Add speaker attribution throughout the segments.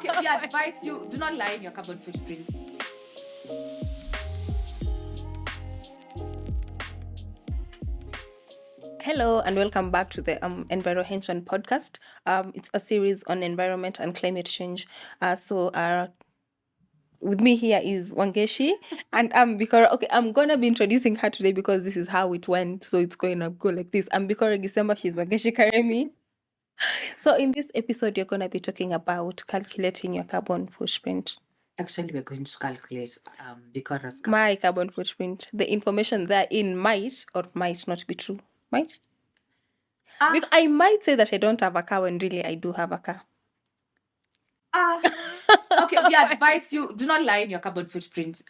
Speaker 1: Okay, we advise you do not lie in your carbon footprint.
Speaker 2: Hello and welcome back to the Envirohension podcast. It's a series on environment and climate change. With me here is Wangeshi and Bikoro. Okay, I'm gonna be introducing her today because this is how it went. So it's going to go like this. I'm Bikoro December. She's Wangeshi Karemi. So in this episode, you're gonna be talking about calculating your carbon footprint.
Speaker 1: Actually, we're going to calculate Bikoro's
Speaker 2: My carbon footprint. The information therein might or might not be true. Might. Because I might say that I don't have a car when really I do have a car.
Speaker 1: Okay, we advise you do not lie in your carbon footprint.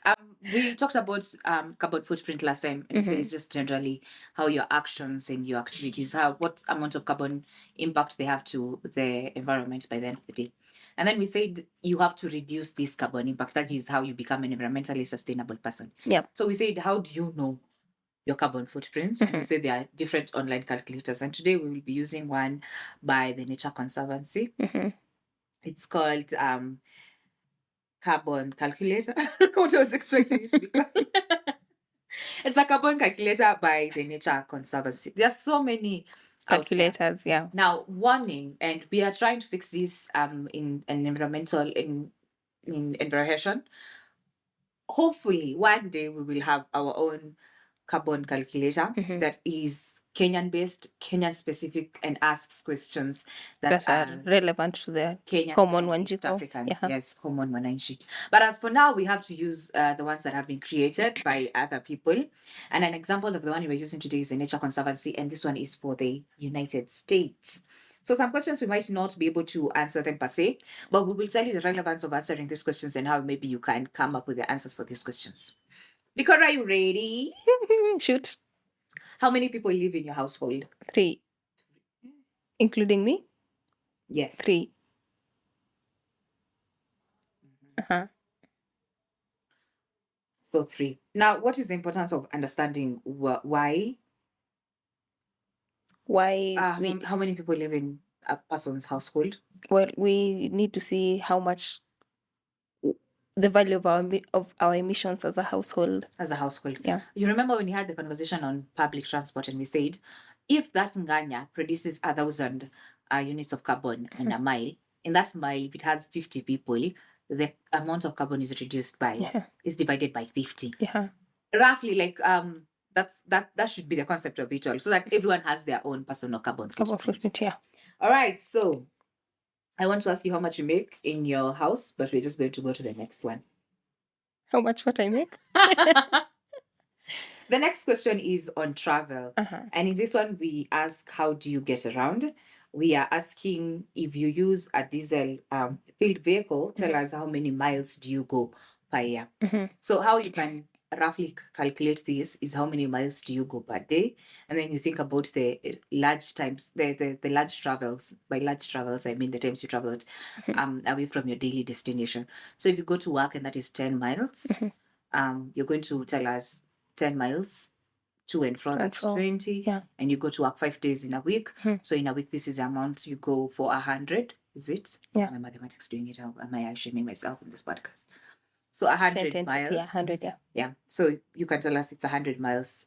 Speaker 1: We talked about carbon footprint last time, and we said it's just generally how your actions and your activities, what amount of carbon impact they have to the environment by the end of the day. And then we said you have to reduce this carbon impact. That is how you become an environmentally sustainable person.
Speaker 2: Yeah.
Speaker 1: So we said, how do you know your carbon footprint? And we said there are different online calculators. And today we will be using one by the Nature Conservancy. It's called Carbon Calculator. I don't know what I was expecting it to be called. It's a carbon calculator by the Nature Conservancy. There are so many
Speaker 2: calculators, yeah.
Speaker 1: Now, warning, and we are trying to fix this in an environmental in environmentation. Hopefully, one day we will have our own carbon calculator that is Kenyan based, Kenyan specific, and asks questions that
Speaker 2: are relevant to the
Speaker 1: Kenyan
Speaker 2: common
Speaker 1: East Africans. Yes, common wananchi. But as for now, we have to use the ones that have been created by other people. And an example of the one we're using today is the Nature Conservancy, and this one is for the United States. So some questions we might not be able to answer them per se, but we will tell you the relevance of answering these questions and how maybe you can come up with the answers for these questions. Because are you ready?
Speaker 2: Shoot.
Speaker 1: How many people live in your household?
Speaker 2: 3. Including me?
Speaker 1: Yes.
Speaker 2: 3.
Speaker 1: So 3. Now, what is the importance of understanding why? How many people live in a person's household?
Speaker 2: Well, we need to see how much the value of our emissions as a household.
Speaker 1: Yeah. You remember when you had the conversation on public transport and we said, if that Nganya produces 1,000 units of carbon in a mile, in that mile, if it has 50 people, the amount of carbon is reduced by, is divided by 50.
Speaker 2: Yeah.
Speaker 1: Roughly, like, that should be the concept of it all, so that everyone has their own personal carbon footprint.
Speaker 2: Yeah.
Speaker 1: All right, so I want to ask you how much you make in your house, but we're just going to go to the next one.
Speaker 2: How much what I make?
Speaker 1: The next question is on travel. And in this one, we ask, how do you get around? We are asking, if you use a diesel filled vehicle, tell us how many miles do you go per year. So how you can roughly calculate this is how many miles do you go per day, and then you think about the large times, the large travels. By large travels, I mean the times you traveled away from your daily destination. So if you go to work and that is 10 miles, you're going to tell us 10 miles to and fro, that's 20.
Speaker 2: Yeah.
Speaker 1: And you go to work 5 days in a week. So in a week, this is the amount you go for 100. Is it?
Speaker 2: Yeah.
Speaker 1: My mathematics doing it. Am I shaming myself in this podcast? So 100 miles.
Speaker 2: Yeah, 100, yeah.
Speaker 1: Yeah. So you can tell us it's 100 miles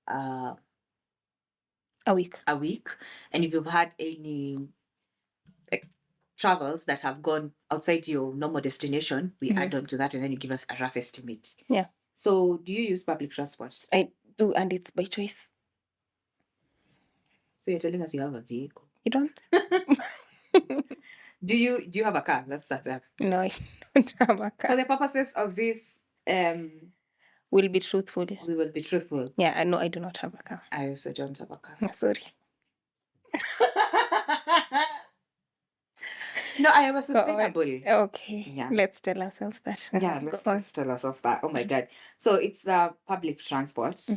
Speaker 2: a week.
Speaker 1: And if you've had any travels that have gone outside your normal destination, we add on to that, and then you give us a rough estimate.
Speaker 2: Yeah.
Speaker 1: So do you use public transport?
Speaker 2: I do, and it's by choice.
Speaker 1: So you're telling us you have a vehicle?
Speaker 2: You don't?
Speaker 1: Do you have a car? Let's start there.
Speaker 2: No, I don't have a car.
Speaker 1: For the purposes of this,
Speaker 2: we'll be truthful.
Speaker 1: We will be truthful.
Speaker 2: Yeah, I know I do not have a car.
Speaker 1: I also don't have a car.
Speaker 2: Sorry.
Speaker 1: No, I am a sustainable.
Speaker 2: Okay.
Speaker 1: Yeah.
Speaker 2: Let's tell ourselves that.
Speaker 1: Yeah, let's tell ourselves that. Oh my God. So it's public transport.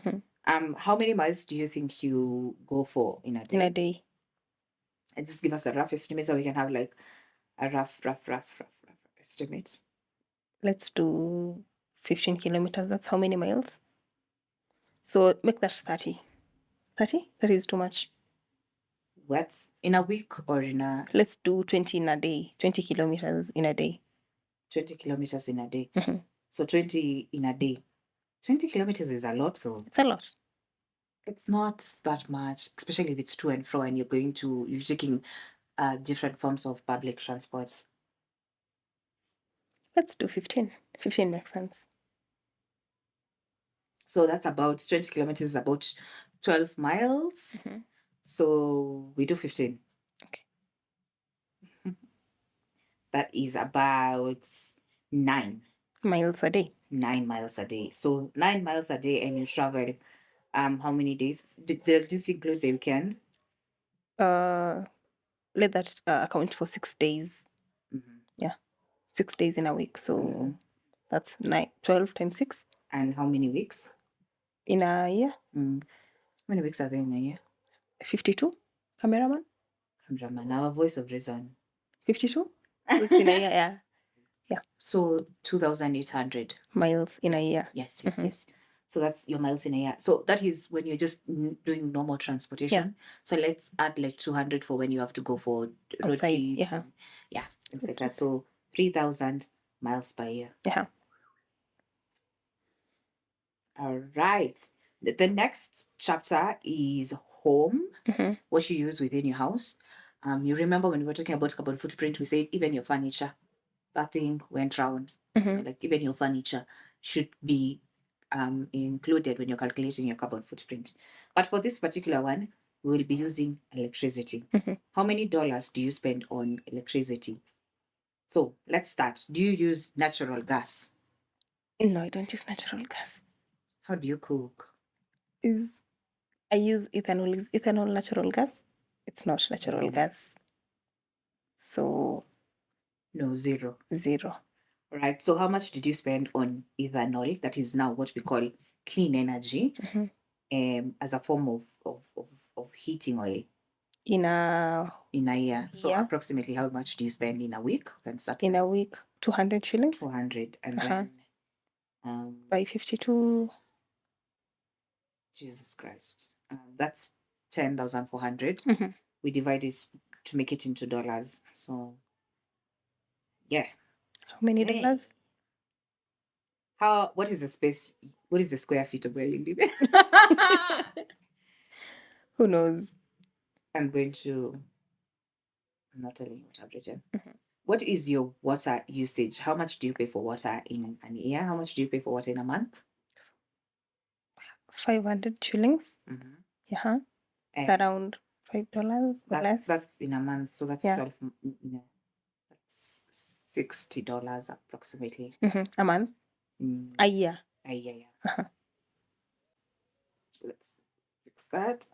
Speaker 1: How many miles do you think you go for in a day?
Speaker 2: In a day.
Speaker 1: And just give us a rough estimate so we can have like a rough estimate.
Speaker 2: Let's do 15 kilometers. That's how many miles? So make that 30. 30? That is too much.
Speaker 1: What? In a week or in a
Speaker 2: Let's do 20 in a day, 20 kilometers in a day.
Speaker 1: 20 kilometers in a day?
Speaker 2: Mm-hmm.
Speaker 1: So 20 in a day. 20 kilometers is a lot though.
Speaker 2: It's a lot.
Speaker 1: It's not that much, especially if it's to and fro and you're taking different forms of public transport.
Speaker 2: Let's do 15. 15 makes sense.
Speaker 1: So that's about 20 kilometers is about 12 miles.
Speaker 2: Mm-hmm.
Speaker 1: So we do 15.
Speaker 2: Okay.
Speaker 1: That is about 9
Speaker 2: miles a day.
Speaker 1: 9 miles a day. So 9 miles a day, and you travel how many days? Does this include the weekend?
Speaker 2: Let that account for 6 days.
Speaker 1: Mm-hmm.
Speaker 2: Yeah, 6 days in a week. So
Speaker 1: Mm-hmm.
Speaker 2: that's 12 times 6
Speaker 1: And how many weeks?
Speaker 2: in a year.
Speaker 1: How many weeks are there in a year?
Speaker 2: 52. Cameraman.
Speaker 1: Cameraman, our voice of reason.
Speaker 2: 52 weeks in a year. Yeah.
Speaker 1: So 2,800
Speaker 2: miles in a year.
Speaker 1: Yes. So that's your miles in a year. So that is when you're just doing normal transportation. So let's add like 200 for when you have to go for road
Speaker 2: Outside,
Speaker 1: trips.
Speaker 2: yeah.
Speaker 1: Things like that. So 3,000 miles per year.
Speaker 2: Yeah.
Speaker 1: All right. The next chapter is home,
Speaker 2: Mm-hmm.
Speaker 1: what you use within your house. You remember when we were talking about carbon footprint, we said even your furniture, that thing went round.
Speaker 2: Mm-hmm.
Speaker 1: Like even your furniture should be included when you're calculating your carbon footprint. But for this particular one, we will be using electricity.
Speaker 2: Mm-hmm.
Speaker 1: How many dollars do you spend on electricity? So let's start. Do you use natural gas?
Speaker 2: No, I don't use natural gas.
Speaker 1: How do you cook?
Speaker 2: I use ethanol. Is ethanol natural gas? It's not natural gas. So
Speaker 1: No, zero.
Speaker 2: 0.
Speaker 1: All right. So how much did you spend on ethanol? That is now what we call clean energy, as a form of heating oil
Speaker 2: In a
Speaker 1: year. So
Speaker 2: year?
Speaker 1: approximately how much do you spend in a week? You can start
Speaker 2: In a week, 200 shillings.
Speaker 1: 200, and then
Speaker 2: By 52.
Speaker 1: Jesus Christ, that's 10,400.
Speaker 2: Mm-hmm.
Speaker 1: We divide it to make it into dollars. So yeah.
Speaker 2: How many
Speaker 1: Dang.
Speaker 2: dollars?
Speaker 1: What is the space? What is the square feet of where you live?
Speaker 2: Who knows?
Speaker 1: I'm not telling you what I've written. What is your water usage? How much do you pay for water in a year? How much do you pay for water in a month?
Speaker 2: 500 shillings.
Speaker 1: Mm-hmm.
Speaker 2: Yeah. It's around $5 or less.
Speaker 1: That's in a month. So that's 12. That's $60 approximately.
Speaker 2: A month. A year.
Speaker 1: A year, yeah. Let's fix that.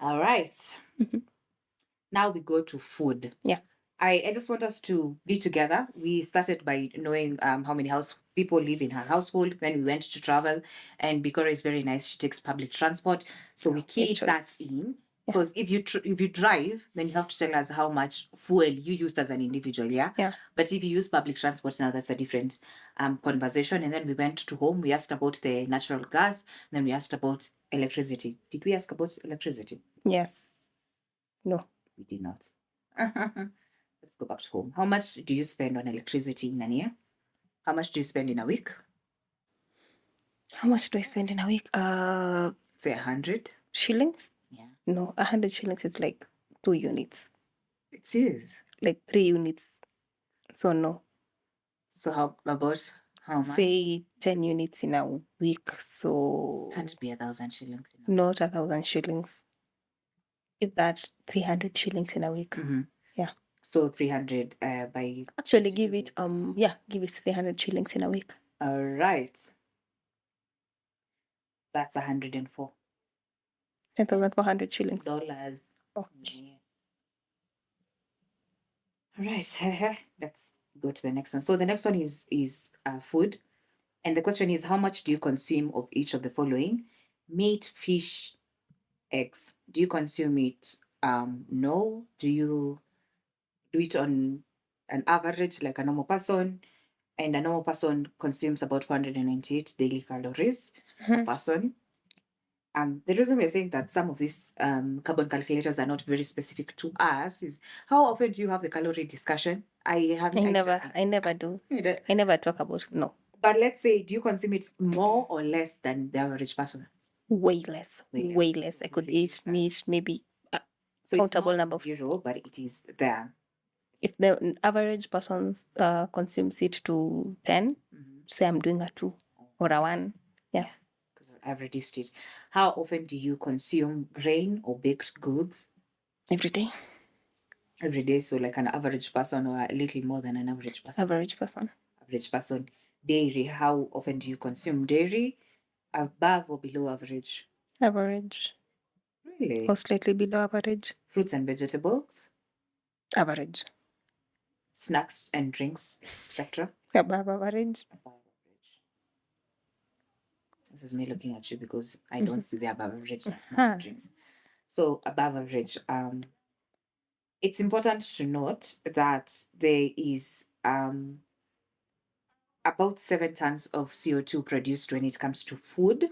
Speaker 1: All right. Now we go to food.
Speaker 2: Yeah.
Speaker 1: I just want us to be together. We started by knowing how many people live in her household. Then we went to travel, and Bikoro is very nice. She takes public transport, so we keyed that in. Because if you drive, then you have to tell us how much fuel you used as an individual, yeah. But if you use public transport, now that's a different conversation. And then we went to home. We asked about the natural gas. Then we asked about electricity. Did we ask about electricity?
Speaker 2: Yes. No.
Speaker 1: We did not. Let's go back to home. How much do you spend on electricity in a year? How much do you spend in a week?
Speaker 2: How much do I spend in a week?
Speaker 1: Say 100
Speaker 2: shillings?
Speaker 1: Yeah.
Speaker 2: No, 100 shillings is like 2 units.
Speaker 1: It is.
Speaker 2: Like 3 units. So no.
Speaker 1: So how much?
Speaker 2: Say 10 units in a week. So
Speaker 1: Can't be 1,000 shillings.
Speaker 2: Not 1,000 shillings. If that 300 shillings in a week. Yeah.
Speaker 1: So 300 by.
Speaker 2: Actually, give it 300 shillings in a week.
Speaker 1: All right. That's 104.
Speaker 2: 10,400 shillings.
Speaker 1: Dollars.
Speaker 2: Okay.
Speaker 1: All right. Let's go to the next one. So the next one is food. And the question is, how much do you consume of each of the following? Meat, fish, eggs. Do you consume it? No. Do you do it on an average like a normal person? And a normal person consumes about 498 daily calories per person. The reason we're saying that some of these carbon calculators are not very specific to us is how often do you have the calorie discussion? I haven't.
Speaker 2: I never do.
Speaker 1: You don't.
Speaker 2: I never talk about no.
Speaker 1: But let's say, do you consume it more or less than the average person?
Speaker 2: Way less.
Speaker 1: Way
Speaker 2: Way
Speaker 1: less.
Speaker 2: less. I
Speaker 1: So
Speaker 2: could
Speaker 1: we
Speaker 2: eat
Speaker 1: reduce that.
Speaker 2: meat maybe
Speaker 1: So it's
Speaker 2: countable
Speaker 1: not
Speaker 2: number of.
Speaker 1: zero, but it is there.
Speaker 2: If the average person consumes it to 10, say I'm doing a 2 or a 1. Yeah.
Speaker 1: Because I've reduced it. How often do you consume grain or baked goods?
Speaker 2: Every day.
Speaker 1: Every day, so like an average person or a little more than an average person?
Speaker 2: Average person.
Speaker 1: Average person. Dairy, how often do you consume dairy? Above or below average?
Speaker 2: Average.
Speaker 1: Really?
Speaker 2: Or slightly below average.
Speaker 1: Fruits and vegetables?
Speaker 2: Average.
Speaker 1: Snacks and drinks, etc.?
Speaker 2: Above average.
Speaker 1: Above average. This is me looking at you because I don't see the above average snacks, drinks. So above average. It's important to note that there is about 7 tons of CO2 produced when it comes to food.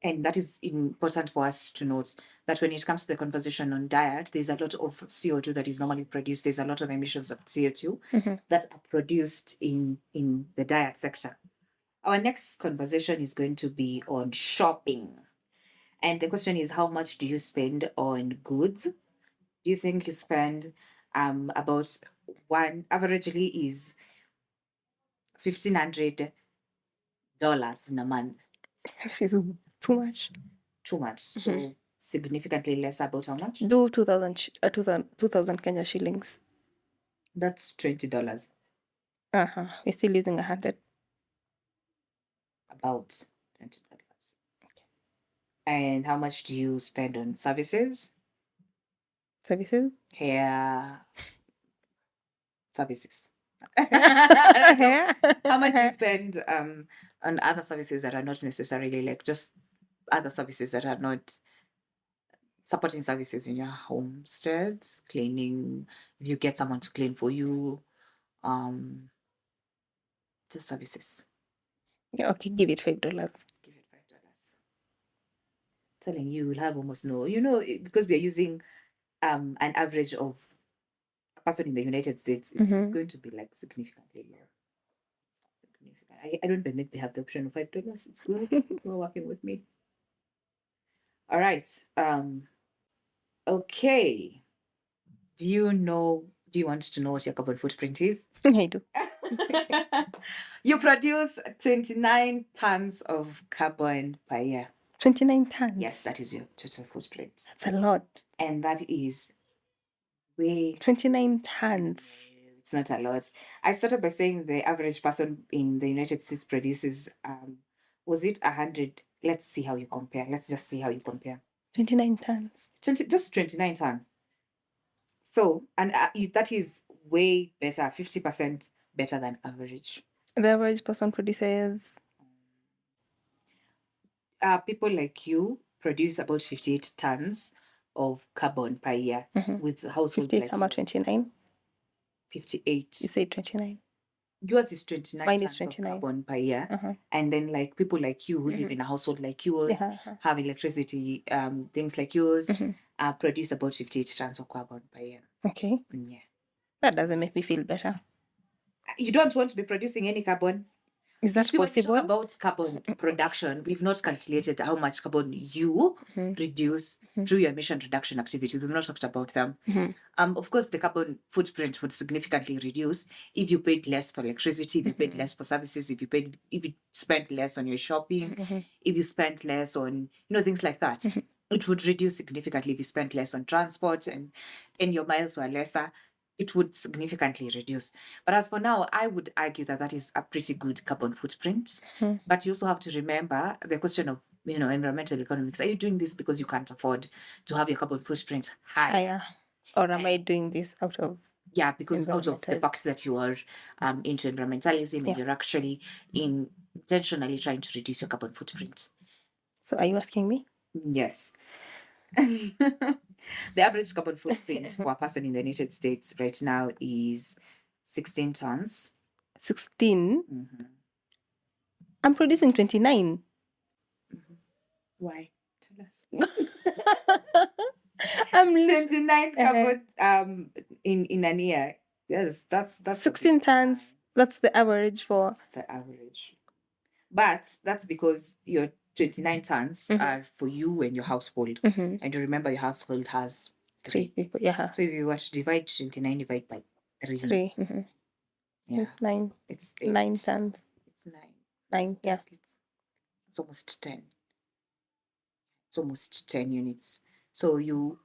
Speaker 1: And that is important for us to note that when it comes to the conversation on diet, there's a lot of CO2 that is normally produced. There's a lot of emissions of CO2 that are produced in the diet sector. Our next conversation is going to be on shopping. And the question is, how much do you spend on goods? Do you think you spend about one averagely is $1,500 in a month?
Speaker 2: This is too much.
Speaker 1: Too much. So significantly less. About how much?
Speaker 2: Do 2,000 Kenya shillings.
Speaker 1: That's $20.
Speaker 2: We're still losing 100.
Speaker 1: About $20. And how much do you spend on services?
Speaker 2: Services?
Speaker 1: Hair services. How much you spend on other services that are not necessarily like just other services that are not supporting services in your homestead, cleaning, if you get someone to clean for you, just services.
Speaker 2: Yeah, okay, give it $5.
Speaker 1: Give it $5. Telling you, you'll have almost no, because we're using an average of a person in the United States, it's going to be like significantly low. I don't even think they have the option of $5. It's good. It's not working with me. All right. Okay. Do you want to know what your carbon footprint is?
Speaker 2: I do.
Speaker 1: You produce 29 tons of carbon per year.
Speaker 2: 29 tons?
Speaker 1: Yes, that is your total footprint.
Speaker 2: That's a lot.
Speaker 1: And that is way...
Speaker 2: 29 tons.
Speaker 1: It's not a lot. I started by saying the average person in the United States produces, was it 100? Let's see how you compare. Let's just see how you compare.
Speaker 2: 29 tons.
Speaker 1: Just 29 tons. So, and that is way better, 50% better than average.
Speaker 2: The average person produces?
Speaker 1: People like you produce about 58 tons of carbon per year with households
Speaker 2: 58,
Speaker 1: like
Speaker 2: how about 29?
Speaker 1: 58.
Speaker 2: You say 29.
Speaker 1: Yours is 29
Speaker 2: Mine
Speaker 1: tons
Speaker 2: is 29
Speaker 1: of carbon per year. And then like people like you who live in a household like yours, have electricity, things like yours, produce about 58 tons of carbon per year.
Speaker 2: Okay.
Speaker 1: Yeah.
Speaker 2: That doesn't make me feel better.
Speaker 1: You don't want to be producing any carbon?
Speaker 2: Is that possible?
Speaker 1: When we talk about carbon production, we've not calculated how much carbon you reduce through your emission reduction activities. We've not talked about them. Of course, the carbon footprint would significantly reduce if you paid less for electricity, if you paid less for services, if you spent less on your shopping, if you spent less on things like that. It would reduce significantly if you spent less on transport and your miles were lesser. It would significantly reduce. But as for now, I would argue that is a pretty good carbon footprint. But you also have to remember the question of environmental economics. Are you doing this because you can't afford to have your carbon footprint higher?
Speaker 2: Or am I doing this out of...
Speaker 1: Yeah, because out of the fact that you are into environmentalism and you're actually intentionally trying to reduce your carbon footprint.
Speaker 2: So are you asking me?
Speaker 1: Yes. The average carbon footprint for a person in the United States right now is 16 tons.
Speaker 2: 16? I'm producing 29.
Speaker 1: Why? Tell us.
Speaker 2: I'm
Speaker 1: 29 carbon in an year. Yes, that's
Speaker 2: 16 tons. That's the average for.
Speaker 1: That's the average. But that's because your 29 tons are for you and your household. And you remember your household has
Speaker 2: 3 people. Yeah.
Speaker 1: So if you were to divide 29, divide by 3.
Speaker 2: 3.
Speaker 1: Yeah.
Speaker 2: 9.
Speaker 1: It's
Speaker 2: 9 tons.
Speaker 1: It's 9.
Speaker 2: 9, yeah.
Speaker 1: It's almost 10. It's almost 10 units. So you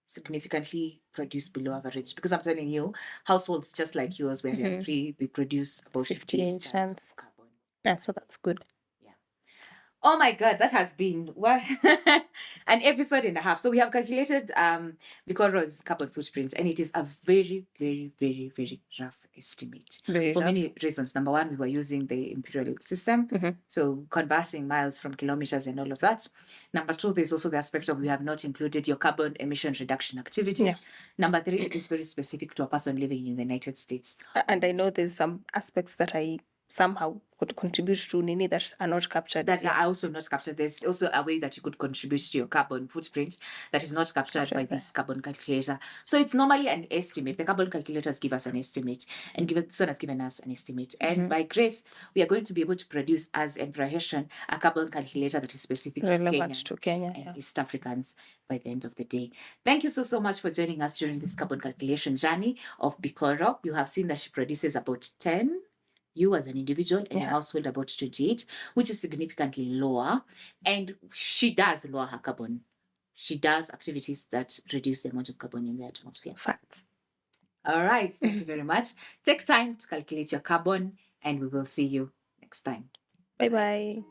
Speaker 1: significantly produce below average, because I'm telling you, households just like yours, where there are 3, we produce about 58 tons of carbon.
Speaker 2: Yeah, so that's good.
Speaker 1: Yeah. Oh my God, that has been an episode and a half. So we have calculated Bikoro's carbon footprint, and it is a very, very, very, very rough estimate. For many reasons. Number one, we were using the imperial system, so converting miles from kilometers and all of that. Number two, there's also the aspect of we have not included your carbon emission reduction activities. Number three, it is very specific to a person living in the United States.
Speaker 2: And I know there's some aspects that I somehow could contribute to Nini that are not captured.
Speaker 1: That are also not captured. There's also a way that you could contribute to your carbon footprint that is not captured by this carbon calculator. So it's normally an estimate. The carbon calculators give us an estimate, and Son has given us an estimate. And by grace, we are going to be able to produce as Embrahation a carbon calculator that is specific to Kenya and East Africans by the end of the day. Thank you so much for joining us during this carbon calculation journey of Bikoro. You have seen that she produces about 10, you as an individual, and your household about 28, which is significantly lower. And she does lower her carbon. She does activities that reduce the amount of carbon in the atmosphere.
Speaker 2: Facts.
Speaker 1: All right. Thank you very much. Take time to calculate your carbon, and we will see you next time.
Speaker 2: Bye-bye.